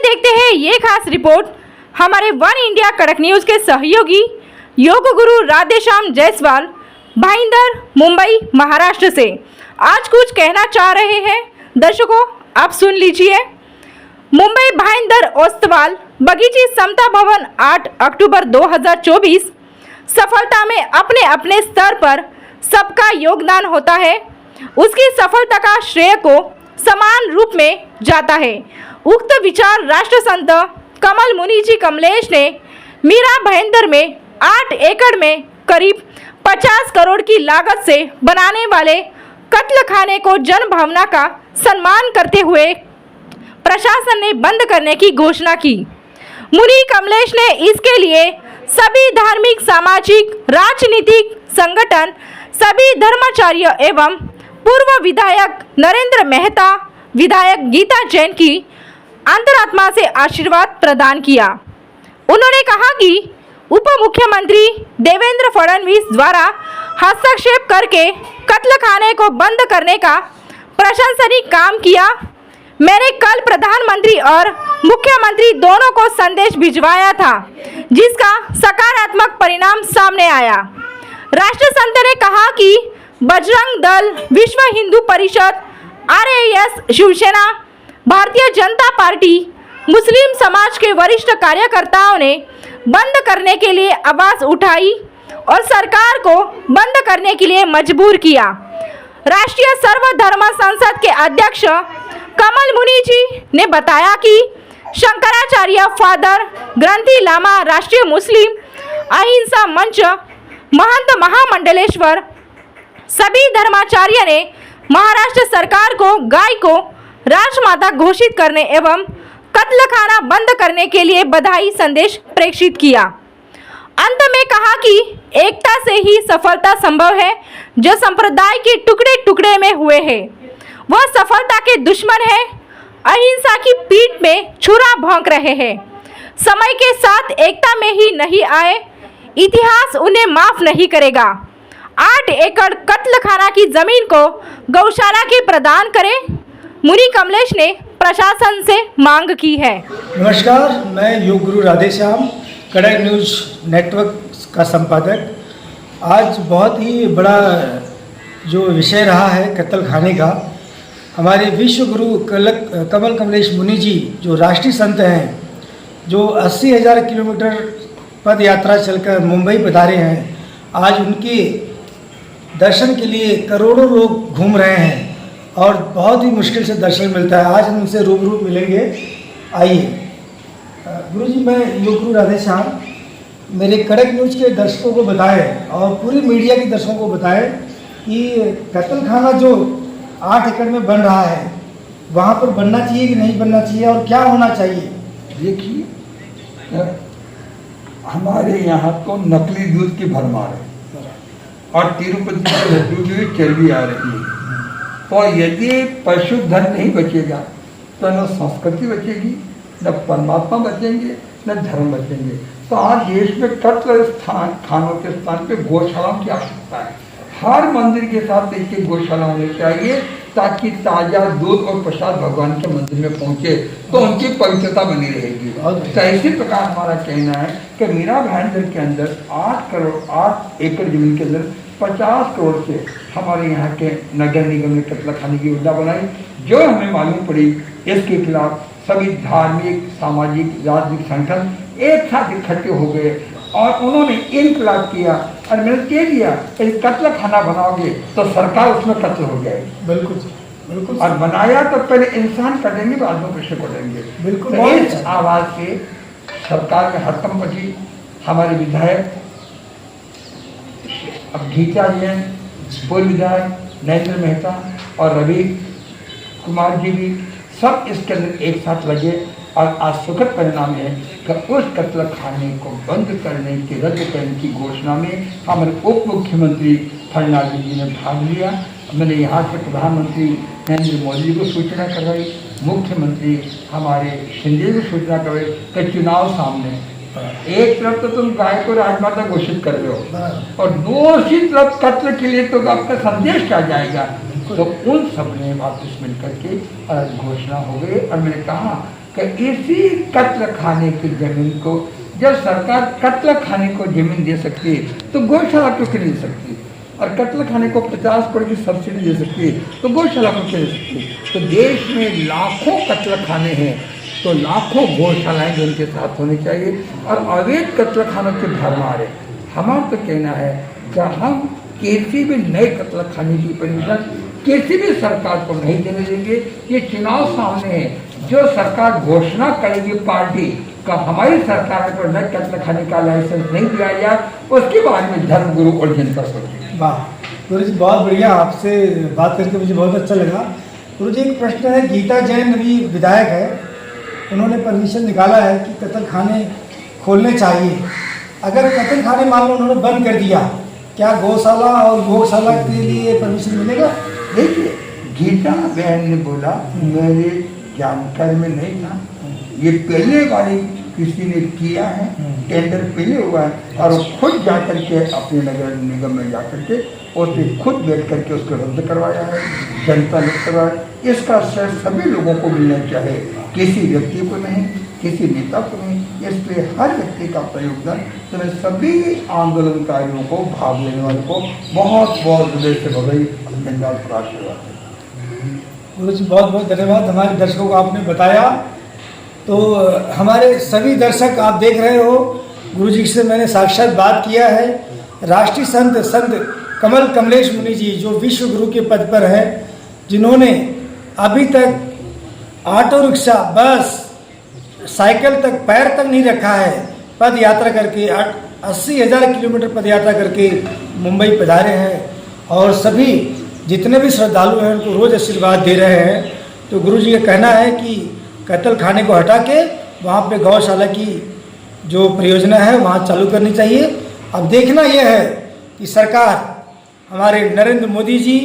देखते हैं ये खास रिपोर्ट हमारे वन इंडिया कड़क न्यूज के सहयोगी योग गुरु राधेश्याम जायसवाल भाईंदर मुंबई महाराष्ट्र से आज कुछ कहना चाह रहे हैं। दर्शकों आप सुन लीजिए। मुंबई भाईंदर ओस्तवाल बगीची समता भवन 8 अक्टूबर 2024 सफलता में अपने अपने स्तर पर सबका योगदान होता है। उसकी सफलता का श्रेय को समान रूप में जाता है। उक्त विचार राष्ट्र संत कमल मुनि जी कमलेश ने मीरा भाईंदर में 8 एकड़ में करीब 50 करोड़ की लागत से बनाने वाले कत्ल खाने को जन भावना का सम्मान करते हुए प्रशासन ने बंद करने की घोषणा की। मुनि कमलेश ने इसके लिए सभी धार्मिक, सामाजिक, राजनीतिक संगठन, सभी धर्माचार्य एवं पूर्व विधायक नरेंद्र मेहता, विधायक गीता जैन की अंतरात्मा से आशीर्वाद प्रदान किया। उन्होंने कहा कि उप मुख्यमंत्री देवेंद्र फडणवीस द्वारा हस्तक्षेप करके कत्ल खाने को बंद करने का प्रशंसनीय काम किया। मैंने कल प्रधानमंत्री और मुख्यमंत्री दोनों को संदेश भिजवाया था, जिसका सकारात्मक परिणाम सामने आया। राष्ट्र संत ने कहा कि बजरंग दल, विश्व हिंदू परिषद, RAS, शिवसेना, भारतीय जनता पार्टी, मुस्लिम समाज के वरिष्ठ कार्यकर्ताओं ने बंद करने के लिए आवाज उठाई और सरकार को बंद करने के लिए मजबूर किया। राष्ट्रीय सर्वधर्म संसद के अध्यक्ष कमल मुनि जी ने बताया कि शंकराचार्य फादर ग्रंथी लामा, राष्ट्रीय मुस्लिम अहिंसा मंच, महंत महामंडलेश्वर, सभी धर्माचार्य ने महाराष्ट्र सरकार को गाय को राजमाता घोषित करने एवं कत्ल खाना बंद करने के लिए बधाई संदेश प्रेषित किया। अंत में कहा कि एकता से ही सफलता संभव है। जो संप्रदाय के टुकड़े टुकड़े में हुए हैं वह सफलता के दुश्मन है। अहिंसा की पीठ में छुरा भोंक रहे हैं। समय के साथ एकता में ही नहीं आए, इतिहास उन्हें माफ नहीं करेगा। 8 एकड़ कत्ल खाना की जमीन को गौशाला के प्रदान करें, मुनि कमलेश ने प्रशासन से मांग की है। नमस्कार, मैं योग गुरु राधेश्याम कड़क न्यूज नेटवर्क का संपादक। आज बहुत ही बड़ा जो विषय रहा है कत्ल खाने का, हमारे विश्व गुरु कमल कमलेश मुनि जी जो राष्ट्रीय संत हैं, जो 80,000 किलोमीटर पद यात्रा चलकर मुंबई पधारे हैं, आज उनके दर्शन के लिए करोड़ों लोग घूम रहे हैं और बहुत ही मुश्किल से दर्शन मिलता है। आज हम उनसे रूबरू मिलेंगे। आइए गुरु जी, मैं योग गुरु राधेश्याम मेरे कड़क न्यूज के दर्शकों को बताएं और पूरी मीडिया के दर्शकों को बताएं कि कत्ल खाना जो 8 एकड़ में बन रहा है वहाँ पर बनना चाहिए कि नहीं बनना चाहिए और क्या होना चाहिए। देखिए, हमारे यहाँ तो नकली दूध की भरमार है और तिरुपति के लड्डू की चर्बी आ रही है। तो यदि पशुधन नहीं बचेगा तो न संस्कृति बचेगी, न परमात्मा बचेंगे, न धर्म बचेंगे। तो आज देश में कत्ल खानों के स्थान पे गौशालाओं की आवश्यकता है। हर मंदिर के साथ देखिए गौशाला होनी चाहिए ताकि ताज़ा दूध और प्रसाद भगवान के मंदिर में पहुँचे तो उनकी पवित्रता बनी रहेगी। तो इसी प्रकार हमारा कहना है कि मीरा भाईंदर के अंदर 8 एकड़ जमीन के अंदर 50 करोड़ से हमारे यहाँ के नगर निगम ने कत्ल खाने की योजना बनाई। जो हमें मालूम पड़ी, इसके खिलाफ सभी धार्मिक, सामाजिक, राजनीतिक संगठन एक साथ इकट्ठे हो गए और उन्होंने इनकलाब किया और मैंने कह दिया कि कत्ल खाना बनाओगे तो सरकार उसमें कत्ल हो जाएगी। बिल्कुल बिल्कुल। और बनाया तो पहले इंसान कटेंगे, बाद में कृष्ण कटेंगे। बिल्कुल। तो इस आवाज़ से सरकार में हड़कंप मची। हमारे विधायक अब गीता जैन, पूर्व विधायक नरेंद्र मेहता और रवि कुमार जी भी सब इसके अंदर एक साथ लगे और आज सुखद परिणाम है कि उस कत्ल खाने को बंद करने की, रद्द करने की घोषणा में हमारे उप मुख्यमंत्री फडणवीस जी ने भाग लिया। मैंने यहाँ से प्रधानमंत्री नरेंद्र मोदी जी को सूचना करवाई, मुख्यमंत्री हमारे शिंदे को सूचना करवाई कि चुनाव सामने, एक तरफ तो तुम गाय को राजमाता घोषित कर रहे हो और दूसरी तरफ कत्ल के लिए तो आपका संदेश क्या जाएगा। तो उन सब ने वापस मिल करके घोषणा हो गई और मैंने कहा कि इसी कत्ल खाने की जमीन को जब सरकार कत्ल खाने को जमीन दे सकती है तो गौशाला क्यों नहीं दे सकती, और कत्ल खाने को 50 करोड़ की सब्सिडी दे सकती है तो गौशाला को क्यों दे सकती है। तो देश में लाखों कत्ल खाने हैं तो लाखों गौशालाएं भी उनके साथ होनी चाहिए, और अवैध कत्ल खानों के भरमार है। हमारा तो कहना है कि हम किसी भी नए कत्ल खाने की परमिशन किसी भी सरकार को नहीं देने देंगे। ये चुनाव सामने है, जो सरकार घोषणा करेगी पार्टी का हमारी सरकार को नए कत्ल खाने का लाइसेंस नहीं दिया जाए, उसके बाद में धर्मगुरु और जनता सोचेगी। वाह गुरु जी, बहुत बढ़िया, आपसे बात करके मुझे बहुत अच्छा लगा। गुरु जी, एक प्रश्न है, गीता जैन अभी विधायक है, उन्होंने परमिशन निकाला है कि कत्ल खाने खोलने चाहिए। अगर कत्ल खाने मान लो उन्होंने बंद कर दिया, क्या गौशाला और गौशाला के लिए परमिशन मिलेगा? देखिए, गीता बहन ने बोला, मेरे जानकारी में नहीं था, ये पहले वाली किसी ने किया है, टेंडर पहले हुआ है, और वो खुद जा करके अपने नगर निगम में जा करके उसने खुद बैठ करके उसको रद्द करवाया है, जनता ने करवाया। इसका श्रेय सभी लोगों को मिलना चाहिए, किसी व्यक्ति को नहीं, किसी नेता को नहीं। इसलिए हर व्यक्ति का योगदान, तो मैं सभी आंदोलनकारियों को, भाग लेने वालों को बहुत बहुत हृदय से बधाई धन्यवाद प्राप्त। गुरु जी बहुत बहुत धन्यवाद, हमारे दर्शकों को आपने बताया। तो हमारे सभी दर्शक आप देख रहे हो, गुरु जी से मैंने साक्षात बात किया है। राष्ट्रीय संत कमल कमलेश मुनि जी, जो विश्व गुरु के पद पर है, जिन्होंने अभी तक ऑटो रिक्शा, बस, साइकिल तक, पैर तक नहीं रखा है, पद यात्रा करके 80,000 किलोमीटर पद यात्रा करके मुंबई पधारे हैं, और सभी जितने भी श्रद्धालु हैं उनको रोज़ आशीर्वाद दे रहे हैं। तो गुरु जी का कहना है कि कत्ल खाने को हटा के वहाँ पे गौशाला की जो परियोजना है वहाँ चालू करनी चाहिए। अब देखना यह है कि सरकार, हमारे नरेंद्र मोदी जी,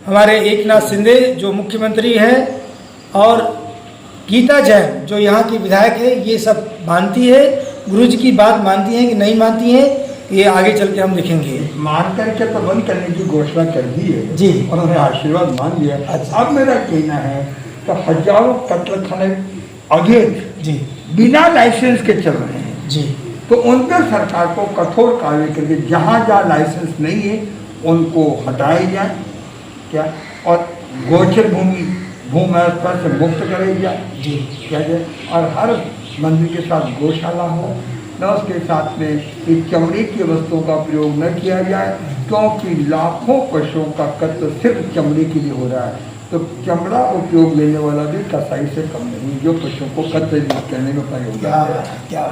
हमारे एकनाथ शिंदे जो मुख्यमंत्री हैं, और गीता जैन जो यहाँ की विधायक है, ये सब मानती है, गुरु जी की बात मानती हैं कि नहीं मानती हैं, ये आगे चल के हम देखेंगे। मान करके तो बंद करने की घोषणा कर दी है जी, उन्होंने आशीर्वाद मान लिया। अच्छा। अब मेरा कहना है कि हजारों कत्ल खाने अवैध जी बिना लाइसेंस के चल रहे हैं जी, तो उन पर सरकार को कठोर कार्रवाई करके जहाँ जहाँ लाइसेंस नहीं है उनको हटाया जाए, क्या, और गोचर भूमि स्तर से मुक्त कराई जाए जी, क्या जाए, और हर मंदिर के साथ गौशाला हो, न उसके साथ में इस चमड़े की वस्तुओं का प्रयोग न किया जाए, क्योंकि लाखों पशुओं का कत्ल सिर्फ चमड़े के लिए हो रहा है। तो चमड़ा उपयोग लेने वाला भी कसाई से कम नहीं, जो पशुओं को कत्ल करने में प्रयोग करता है। क्या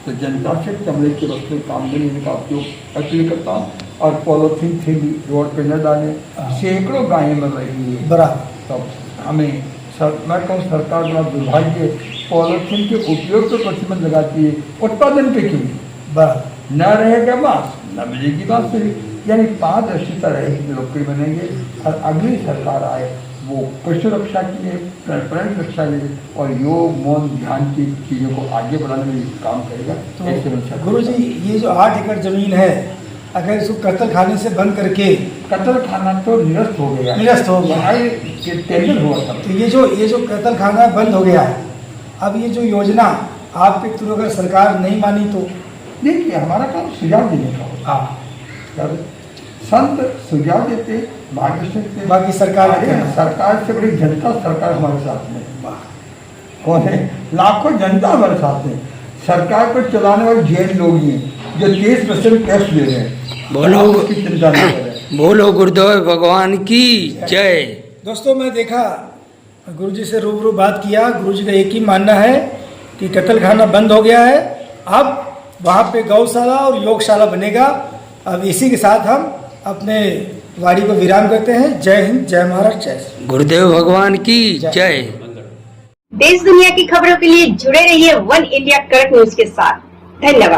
तो जनता से चमड़े की वस्तु काम देने का उपयोग अपील करता हूँ, और पॉलीथीन थैली रोड पे न डालें, सैकड़ों गायें मर रही है। बराबर, तो हमें मैं कहूँ सरकार बड़ा दुर्भाग्य, पॉलीथीन के उपयोग पर प्रतिबंध लगाती है, उत्पादन पे क्यों? बराबर, न रहेगा बांस न मिलेगी बांसुरी, यानी पारदर्शिता रहेगी, लकड़ी बनेंगे, और अगली सरकार आए वो पशु रक्षा के लिए, प्राणी रक्षा के लिए, और योग मौन ध्यान की चीज़ों को आगे बढ़ाने में काम करेगा। तो गुरु जी, ये जो 8 एकड़ जमीन है, अगर इसको कत्ल खाने से बंद करके, कत्ल खाना तो निरस्त हो गया, टेंडर हुआ था, तो ये जो कत्ल खाना बंद हो गया है, अब ये जो योजना आपके थ्रू अगर सरकार नहीं मानी तो? देखिए, हमारा काम सुझाव देने का होता है। हाँ, संत सुझाव देते, मार्गदर्शन, बाकी सरकार सरकार से बड़ी जनता, सरकार हमारे साथ में कौन है? लाखों जनता हमारे साथ में। सरकार को चलाने वाले जैन लोग ही हैं जो 30% टैक्स ले रहे हैं। बोलो, उसकी चिंता नहीं कर रहे। बोलो गुरुदेव भगवान की जय। दोस्तों, मैं देखा, गुरुजी से रूबरू बात किया, गुरुजी का एक ही मानना है कि कत्ल खाना बंद हो गया है, अब वहाँ पे गौशाला और योगशाला बनेगा। अब इसी के साथ हम अपने वाणी को विराम करते हैं। जय हिंद, जय महाराष्ट्र, जय श्री। गुरुदेव भगवान की जय। देश दुनिया की खबरों के लिए जुड़े रहिए वन इंडिया कड़क न्यूज के साथ। धन्यवाद।